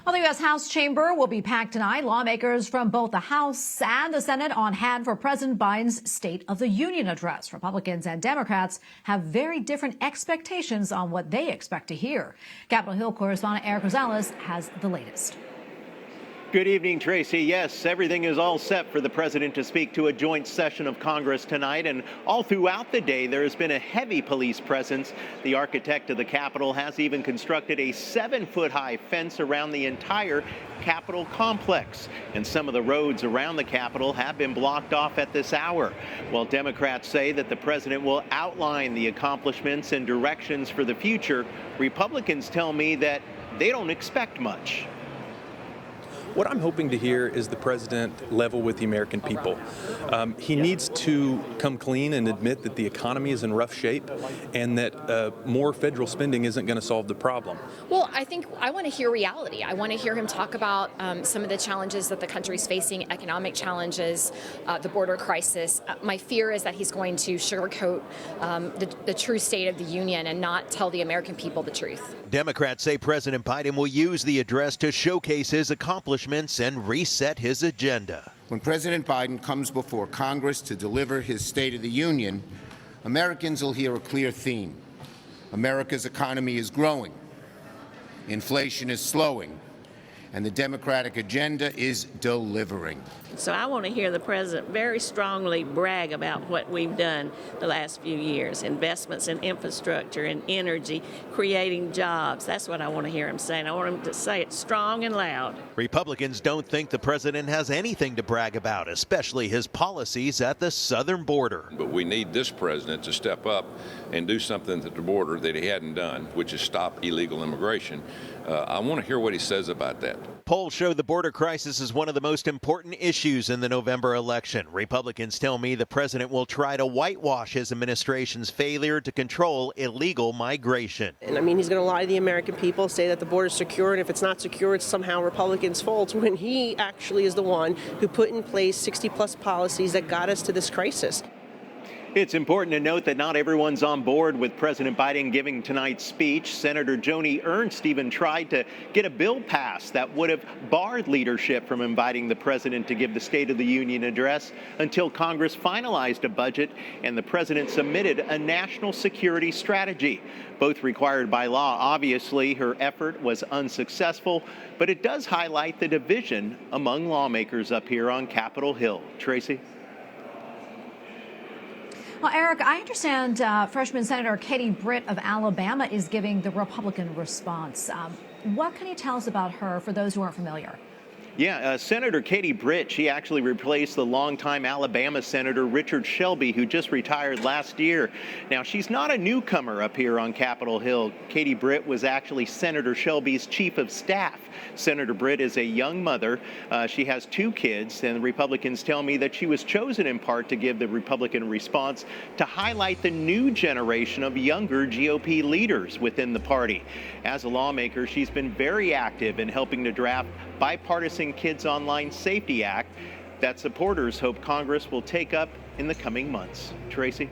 Well, the U.S. House chamber will be packed tonight. Lawmakers from both the House and the Senate on hand for President Biden's State of the Union address. Republicans and Democrats have very different expectations on what they expect to hear. Capitol Hill correspondent Erik Rosales has the latest. Good evening, Tracy. Yes, everything is all set for the president to speak to a joint session of Congress tonight. And all throughout the day, there has been a heavy police presence. The architect of the Capitol has even constructed a 7-foot-high fence around the entire Capitol complex. And some of the roads around the Capitol have been blocked off at this hour. While Democrats say that the president will outline the accomplishments and directions for the future, Republicans tell me that they don't expect much. What I'm hoping to hear is the president level with the American people. He needs to come clean and admit that the economy is in rough shape and that more federal spending isn't going to solve the problem. Well, I think I want to hear reality. I want to hear him talk about some of the challenges that the country's facing, economic challenges, the border crisis. My fear is that he's going to sugarcoat the true state of the union and not tell the American people the truth. Democrats say President Biden will use the address to showcase his accomplishments and reset his agenda. When President Biden comes before Congress to deliver his State of the Union, Americans will hear a clear theme. America's economy is growing, inflation is slowing, and the Democratic agenda is delivering. So I want to hear the president very strongly brag about what we've done the last few years, investments in infrastructure and energy, creating jobs. That's what I want to hear him say, and I want him to say it strong and loud. Republicans don't think the president has anything to brag about, especially his policies at the southern border. But we need this president to step up and do something at the border that he hadn't done, which is stop illegal immigration. I want to hear what he says about that. Polls show the border crisis is one of the most important issues in the November election. Republicans tell me the president will try to whitewash his administration's failure to control illegal migration. And I mean, he's going to lie to the American people, say that the border is secure, and if it's not secure, it's somehow Republicans' fault, when he actually is the one who put in place 60-plus policies that got us to this crisis. It's important to note that not everyone's on board with President Biden giving tonight's speech. Senator Joni Ernst even tried to get a bill passed that would have barred leadership from inviting the president to give the State of the Union address until Congress finalized a budget and the president submitted a national security strategy. Both required by law. Obviously, her effort was unsuccessful, but it does highlight the division among lawmakers up here on Capitol Hill. Tracy? Well, Erik, I understand freshman Senator Katie Britt of Alabama is giving the Republican response. What can you tell us about her for those who aren't familiar? Yeah, Senator Katie Britt, she actually replaced the longtime Alabama Senator Richard Shelby, who just retired last year. Now, she's not a newcomer up here on Capitol Hill. Katie Britt was actually Senator Shelby's chief of staff. Senator Britt is a young mother. She has 2 kids, and the Republicans tell me that she was chosen in part to give the Republican response to highlight the new generation of younger GOP leaders within the party. As a lawmaker, she's been very active in helping to draft bipartisan Kids Online Safety Act that supporters hope Congress will take up in the coming months. Tracy?